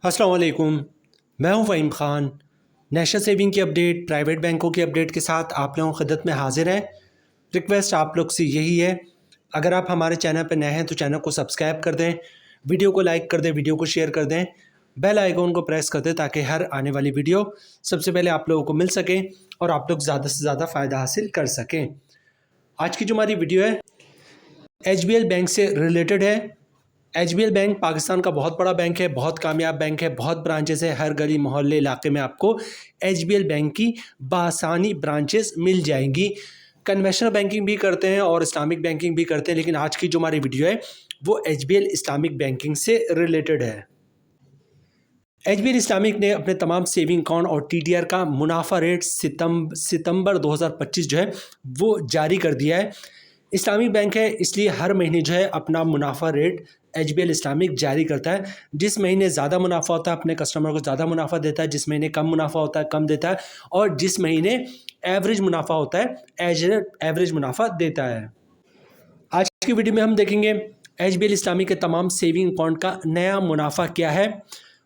अस्सलाम वालेकुम। मैं हूं फ़हीम ख़ान। नेशनल सेविंग की अपडेट, प्राइवेट बैंकों की अपडेट के साथ आप लोगों की खिदमत में हाजिर है। रिक्वेस्ट आप लोग से यही है, अगर आप हमारे चैनल पर नए हैं तो चैनल को सब्सक्राइब कर दें, वीडियो को लाइक कर दें, वीडियो को शेयर कर दें, बेल आइकॉन को प्रेस कर दें ताकि हर आने वाली वीडियो सबसे पहले आप लोगों को मिल सके और आप लोग ज़्यादा से ज़्यादा फ़ायदा हासिल कर सकें। आज की जो हमारी वीडियो है एचबीएल बैंक से रिलेटेड है। एचबीएल बैंक पाकिस्तान का बहुत बड़ा बैंक है, बहुत कामयाब बैंक है, बहुत ब्रांचेस है। हर गली मोहल्ले इलाके में आपको एचबीएल बैंक की बासानी ब्रांचेस मिल जाएंगी। कन्वेंशनल बैंकिंग भी करते हैं और इस्लामिक बैंकिंग भी करते हैं, लेकिन आज की जो हमारी वीडियो है वो एचबीएल इस्लामिक बैंकिंग से रिलेटेड है। एचबीएल इस्लामिक ने अपने तमाम सेविंग अकाउंट और टीडीआर का मुनाफा रेट सितंबर 2025 जो है वो जारी कर दिया है। इस्लामिक बैंक है इसलिए हर महीने जो है अपना मुनाफा रेट एचबीएल इस्लामिक जारी करता है। जिस महीने ज़्यादा मुनाफा होता है अपने कस्टमर को ज़्यादा मुनाफा देता है, जिस महीने कम मुनाफा होता है कम देता है, और जिस महीने एवरेज मुनाफा होता है एवरेज मुनाफा देता है। आज की वीडियो में हम देखेंगे एचबीएल इस्लामिक के तमाम सेविंग अकाउंट का नया मुनाफा क्या है,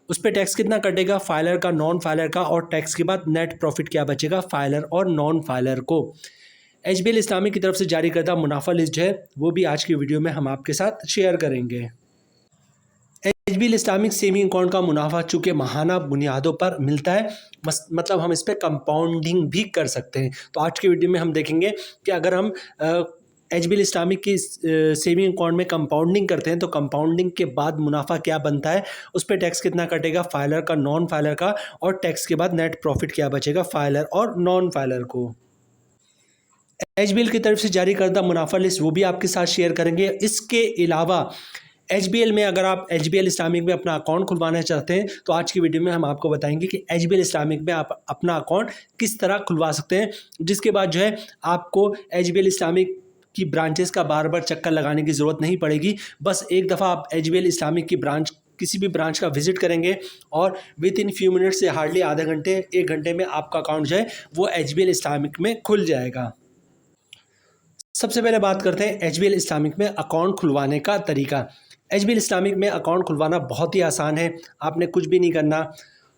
उस पर टैक्स कितना कटेगा फाइलर का, नॉन फाइलर का, और टैक्स के बाद नेट प्रॉफिट क्या बचेगा फाइलर और नॉन फाइलर को। एचबीएल इस्लामिक की तरफ से जारी करदा मुनाफा लिस्ट है वो भी आज की वीडियो में हम आपके साथ शेयर करेंगे। एचबीएल इस्लामिक सेविंग अकाउंट का मुनाफा चूँकि माहाना बुनियादों पर मिलता है, मतलब हम इस पर कंपाउंडिंग भी कर सकते हैं। तो आज की वीडियो में हम देखेंगे कि अगर हम एचबीएल इस्लामिक की सेविंग अकाउंट में कंपाउंडिंग करते हैं तो कंपाउंडिंग के बाद मुनाफा क्या बनता है, उस पर टैक्स कितना कटेगा फाइलर का, नॉन फाइलर का, और टैक्स के बाद नेट प्रॉफिट क्या बचेगा फाइलर और नॉन फाइलर को। एचबीएल की तरफ से जारी करदा मुनाफा लिस्ट वो भी आपके साथ शेयर करेंगे। इसके अलावा एचबीएल में अगर आप एचबीएल इस्लामिक में अपना अकाउंट खुलवाना चाहते हैं तो आज की वीडियो में हम आपको बताएंगे कि एचबीएल इस्लामिक में आप अपना अकाउंट किस तरह खुलवा सकते हैं, जिसके बाद जो है आपको एचबीएल इस्लामिक की ब्रांचेस का बार बार चक्कर लगाने की ज़रूरत नहीं पड़ेगी। बस एक दफ़ा आप एचबीएल इस्लामिक की किसी भी ब्रांच का विजिट करेंगे और विद इन फ्यू मिनट्स से हार्डली आधा घंटे 1 घंटे में आपका अकाउंट जो है वो एचबीएल इस्लामिक में खुल जाएगा। सबसे पहले बात करते हैं एचबीएल इस्लामिक में अकाउंट खुलवाने का तरीका। एचबीएल इस्लामिक में अकाउंट खुलवाना बहुत ही आसान है। आपने कुछ भी नहीं करना,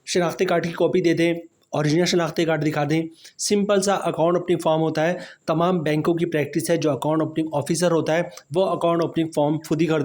शनाख्ती कार्ड की कॉपी दे दें, ओरिजिनल शनाख्ती कार्ड दिखा दें, सिंपल सा अकाउंट ओपनिंग फॉर्म होता है। तमाम बैंकों की प्रैक्टिस है, जो अकाउंट ओपनिंग ऑफिसर होता है वो अकाउंट ओपनिंग फॉर्म खुद ही भर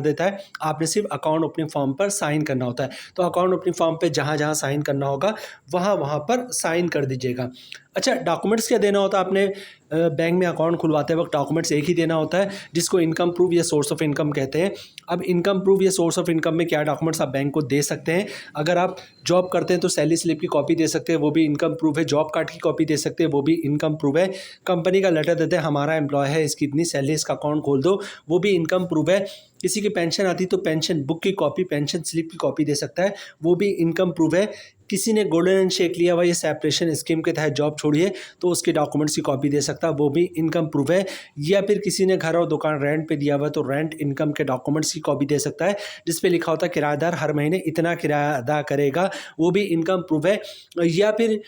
देता है। आपने सिर्फ अकाउंट ओपनिंग फॉर्म पर साइन करना होता है। तो अकाउंट ओपनिंग फॉर्म पर जहाँ जहाँ साइन करना होगा वहाँ पर साइन कर दीजिएगा। अच्छा, डॉक्यूमेंट्स क्या देना होता है आपने बैंक में अकाउंट खुलवाते वक्त? डॉक्यूमेंट्स एक ही देना होता है जिसको इनकम प्रूफ या सोर्स ऑफ इनकम कहते हैं। अब इनकम प्रूफ या सोर्स ऑफ इनकम में क्या डॉक्यूमेंट्स आप बैंक को दे सकते हैं? अगर आप जॉब करते हैं तो सैलरी स्लिप की कॉपी दे सकते हैं, वो भी इनकम प्रूफ है। जॉब कार्ड की कॉपी दे सकते हैं, वो भी इनकम प्रूफ है। कंपनी का लेटर देते हैं हमारा एम्प्लॉय है, इसकी इतनी सैलरी, इसका अकाउंट खोल दो, वो भी इनकम प्रूफ है। किसी की पेंशन आती तो पेंशन बुक की कॉपी, पेंशन स्लिप की कॉपी दे सकता है, वो भी इनकम प्रूफ है। किसी ने गोल्डन हैंड शेक लिया हुआ या सेपरेशन स्कीम के तहत जॉब छोड़ी है तो उसके डॉक्यूमेंट्स की कॉपी दे सकता है, वो भी इनकम प्रूफ है। या फिर किसी ने घर और दुकान रेंट पे दिया हुआ तो रेंट इनकम के डॉक्यूमेंट्स की कॉपी दे सकता है, जिस पे लिखा होता है किराएदार हर महीने इतना किराया अदा करेगा, वो भी इनकम प्रूफ है। या फिर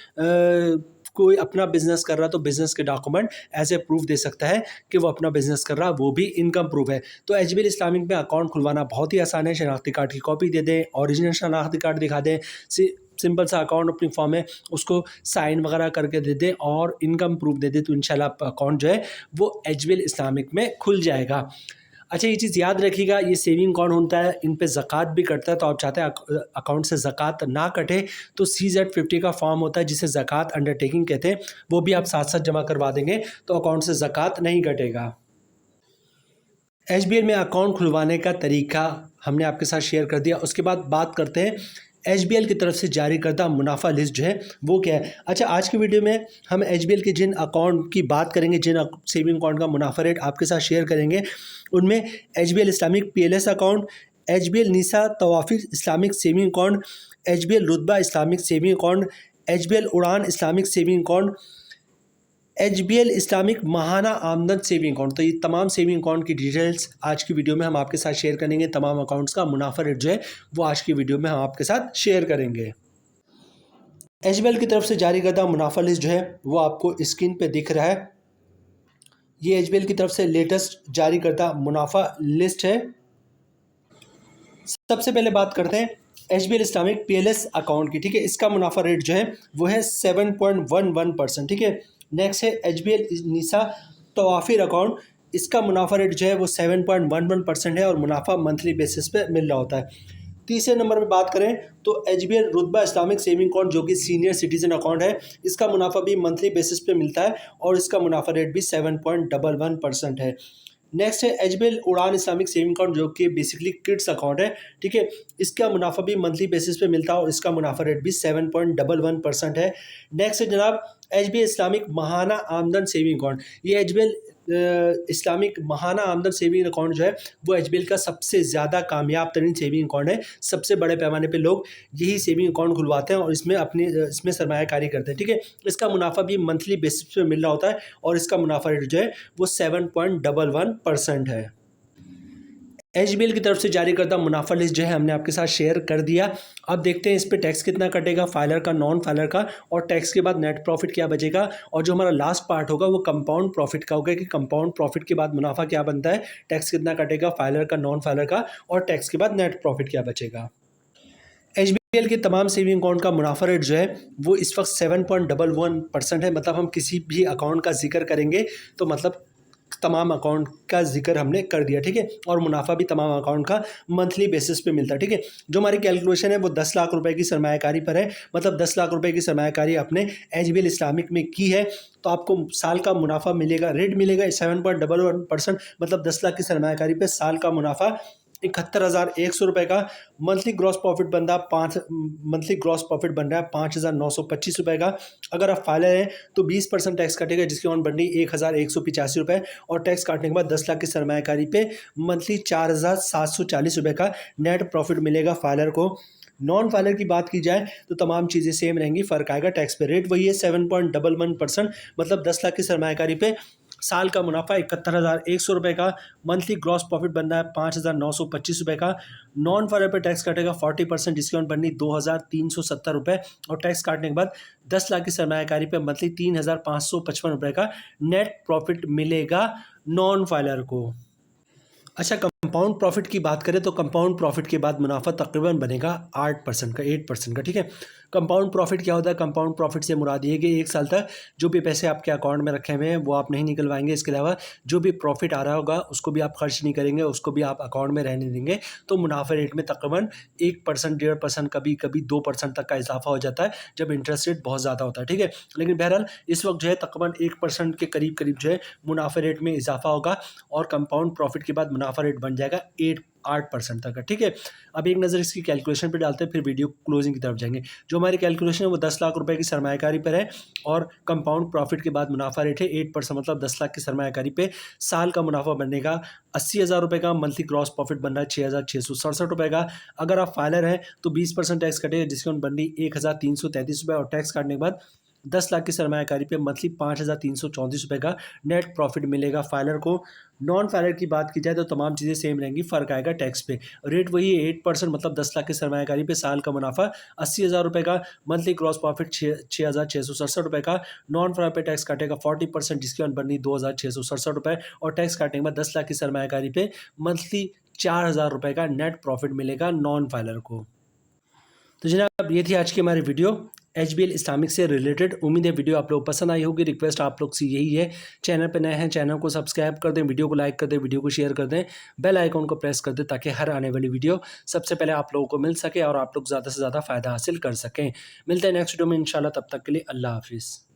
कोई अपना बिजनेस कर रहा तो बिजनेस के डॉक्यूमेंट एज ए प्रूफ दे सकता है कि वो अपना बिजनेस कर रहा, वो भी इनकम प्रूफ है। तो एचबीएल इस्लामिक में अकाउंट खुलवाना बहुत ही आसान है। शनाख्ती कार्ड की कॉपी दे दें, ओरिजिनल शनाख्ती कार्ड दिखा दें, सिंपल सा अकाउंट अपनी फॉर्म है उसको साइन वगैरह करके दे दें और इनकम प्रूफ दे दें तो इंशाल्लाह अकाउंट जो है वो एचबीएल इस्लामिक में खुल जाएगा। अच्छा, ये चीज़ याद रखिएगा, ये सेविंग अकाउंट होता है, इन पे ज़कात भी कटता है। तो आप चाहते हैं अकाउंट से ज़कात ना कटे तो CZ50 का फॉर्म होता है जिसे ज़कात अंडरटेकिंग कहते हैं, वो भी आप साथ साथ जमा करवा देंगे तो अकाउंट से ज़कात नहीं कटेगा। एचबीएल में अकाउंट खुलवाने का तरीका हमने आपके साथ शेयर कर दिया। उसके बाद बात करते हैं एचबीएल की तरफ से जारी करदा मुनाफा लिस्ट जो है वो क्या है। अच्छा, आज की वीडियो में हम एचबीएल के जिन अकाउंट की बात करेंगे, जिन सेविंग अकाउंट का मुनाफा रेट आपके साथ शेयर करेंगे, उनमें HBL Islamic PLS account, HBL Nisa Tawfir Islamic saving account, HBL Rutba Islamic saving account, HBL Udaan Islamic saving account, HBL Islamic Mahana Amdan saving account. तो ये तमाम सेविंग अकाउंट की डिटेल्स आज की वीडियो में हम आपके साथ शेयर करेंगे। तमाम अकाउंट्स का मुनाफा रेट जो है वो आज की वीडियो में हम आपके साथ शेयर करेंगे। एचबीएल की तरफ से जारी करदा मुनाफा लिस्ट जो है वो आपको स्क्रीन पे दिख रहा है। ये एचबीएल की तरफ से लेटेस्ट जारी करदा मुनाफा लिस्ट है। सबसे पहले बात करते हैं एचबीएल इस्लामिक पीएलएस अकाउंट की, ठीक है, इसका मुनाफा रेट जो है वो है 7.11%, ठीक है। नेक्स्ट है एचबीएल नीसा तवाफिर अकाउंट, इसका मुनाफा रेट जो है वो 7.11% है और मुनाफा मंथली बेसिस पे मिल रहा होता है। तीसरे नंबर पे बात करें तो HBL Rutba Islamic saving account जो कि सीनियर सिटीजन अकाउंट है, इसका मुनाफा भी मंथली बेसिस पे मिलता है और इसका मुनाफा रेट भी 7.11% है। नेक्स्ट है HBL Udaan Islamic saving account जो कि बेसिकली किड्स अकाउंट है, ठीक है, इसका मुनाफा भी मंथली बेसिस पे मिलता है और इसका मुनाफा रेट भी 7.11% है। नेक्स्ट है जनाब एचबीएल इस्लामिक महाना आमदन सेविंग अकाउंट, ये एचबीएल इस्लामिक महाना आमदन सेविंग अकाउंट जो है वो एचबीएल का सबसे ज़्यादा कामयाब तरीन सेविंग अकाउंट है। सबसे बड़े पैमाने पे लोग यही सेविंग अकाउंट खुलवाते हैं और इसमें सरमायाकारी करते हैं, ठीक है। इसका मुनाफा भी मंथली बेसिस पे मिल रहा होता है और इसका मुनाफा रेट जो है वो 7.11% है। एचबीएल की तरफ से जारी करदा मुनाफा लिस्ट जो है हमने आपके साथ शेयर कर दिया। अब देखते हैं इस पे टैक्स कितना कटेगा, फाइलर का, नॉन फाइलर का, और टैक्स के बाद नेट प्रॉफिट क्या बचेगा, और जो हमारा लास्ट पार्ट होगा वो कंपाउंड प्रॉफिट का होगा कि कंपाउंड प्रॉफिट के बाद मुनाफा क्या बनता है, टैक्स कितना कटेगा फाइलर का, नॉन फाइलर का, और टैक्स के बाद नेट प्रॉफिट क्या बचेगा। एचबीएल के तमाम सेविंग अकाउंट का मुनाफा रेट जो है वो इस वक्त 7.11% है। मतलब हम किसी भी अकाउंट का जिक्र करेंगे तो मतलब तमाम अकाउंट का जिक्र हमने कर दिया, ठीक है, और मुनाफा भी तमाम अकाउंट का मंथली बेसिस पे मिलता है, ठीक है। जो हमारी कैलकुलेशन है वो 10 लाख रुपए की सरमायाकारी पर है, मतलब 10 लाख रुपए की सरमायाकारी आपने एचबीएल इस्लामिक में की है तो आपको साल का मुनाफा मिलेगा, रेट मिलेगा 7.11%, मतलब 10 लाख की सरमायाकारी पे साल का मुनाफा 71,100 रुपये का। मंथली ग्रॉस प्रॉफिट बन रहा मंथली ग्रॉस प्रॉफिट बन रहा है 5,925 रुपये का। अगर आप फाइलर हैं तो 20% टैक्स कटेगा जिसकी अमाउंट बन रही 1,185 रुपये, और टैक्स काटने के बाद 10 लाख की सरमायाकारी पे मंथली 4,740 रुपये का नेट प्रॉफिट मिलेगा फाइलर को। नॉन फाइलर की बात की जाए तो तमाम चीज़ें सेम रहेंगी, फ़र्क आएगा टैक्स पे, रेट वही है 7.11%, मतलब 10 लाख की सरमायाकारी पे साल का मुनाफा 71,100 रुपये का। मंथली ग्रॉस प्रॉफिट बन रहा है 5,925 रुपये का। नॉन फाइलर पे टैक्स कटेगा 40%, डिस्काउंट बननी 2,370 रुपये, और टैक्स काटने के बाद 10 लाख की सरमायाकारी पे मंथली 3,555 रुपये का नेट प्रॉफिट मिलेगा नॉन फाइलर को। अच्छा, कंपाउंड प्रॉफिट की बात करें तो कंपाउंड प्रॉफिट के बाद मुनाफा तकरीबन बनेगा 8% का, 8% का, ठीक है। कंपाउंड प्रॉफिट क्या होता है, कंपाउंड प्रॉफिट से मुराद ये है कि एक साल तक जो भी पैसे आपके अकाउंट में रखे हुए हैं वो आप नहीं निकलवाएंगे, इसके अलावा जो भी प्रॉफिट आ रहा होगा उसको भी आप खर्च नहीं करेंगे, उसको भी आप अकाउंट में रहने देंगे, तो मुनाफा रेट में तकरीबन 1%, 1.5%, कभी कभी 2% तक का इजाफा हो जाता है जब इंटरेस्ट रेट बहुत ज़्यादा होता है, ठीक है। लेकिन बहरहाल इस वक्त जो है तकरीबन 1% के करीब करीब जो है मुनाफा रेट में इजाफा होगा और कंपाउंड प्रॉफिट के बाद मुनाफा रेट बन जाएगा 8% तक का, ठीक है। अब एक नज़र इसकी कैलकुलेशन पे डालते हैं, फिर वीडियो क्लोजिंग की तरफ जाएंगे। जो हमारी कैलकुलेशन है वो 10 लाख रुपए की सरमायाकारी पर है और कंपाउंड प्रॉफिट के बाद मुनाफा रेट है 8%, मतलब 10 लाख की सरमायाकारी पे साल का मुनाफा बनेगा 80,000 रुपये का। मंथली ग्रॉस प्रॉफिट बन रहा है 6,667 रुपये का। अगर आप फाइलर हैं तो 20% टैक्स कटेगा जिसकी बन रही 1,333 रुपये, और टैक्स काटने के बाद 10 लाख की सरमायाकारी पे मंथली 5,334 रुपये का नेट प्रॉफिट मिलेगा फाइलर को। नॉन फाइलर की बात की जाए तो तमाम चीज़ें सेम रहेंगी, फ़र्क आएगा टैक्स पे। रेट वही है 8%, मतलब 10 लाख की सरमायाकारी पे साल का मुनाफा 80,000 रुपये का। मंथली ग्रॉस प्रॉफिट 6,667 रुपये का। नॉन फाइलर पे टैक्स काटेगा 40% जिसकी अमाउंट बननी 2,667 रुपये, और टैक्स काटने के बाद 10 लाख की सरमायाकारी पे मंथली 4,000 रुपये का नेट प्रॉफिट मिलेगा नॉन फाइलर को। तो जनाब ये थी आज की हमारी वीडियो एचबीएल इस्लामिक से रिलेटेड। उम्मीद है वीडियो आप लोग पसंद आई होगी। रिक्वेस्ट आप लोग से यही है, चैनल पर नए हैं चैनल को सब्सक्राइब कर दें, वीडियो को लाइक कर दें, वीडियो को शेयर कर दें, बेल आइकॉन को प्रेस कर दें ताकि हर आने वाली वीडियो सबसे पहले आप लोगों को मिल सके और आप लोग ज़्यादा से ज़्यादा फ़ायदा हासिल कर सकें। मिलते हैं नेक्स्ट वीडियो में इंशाल्लाह, तब तक के लिए अल्लाह हाफिज़।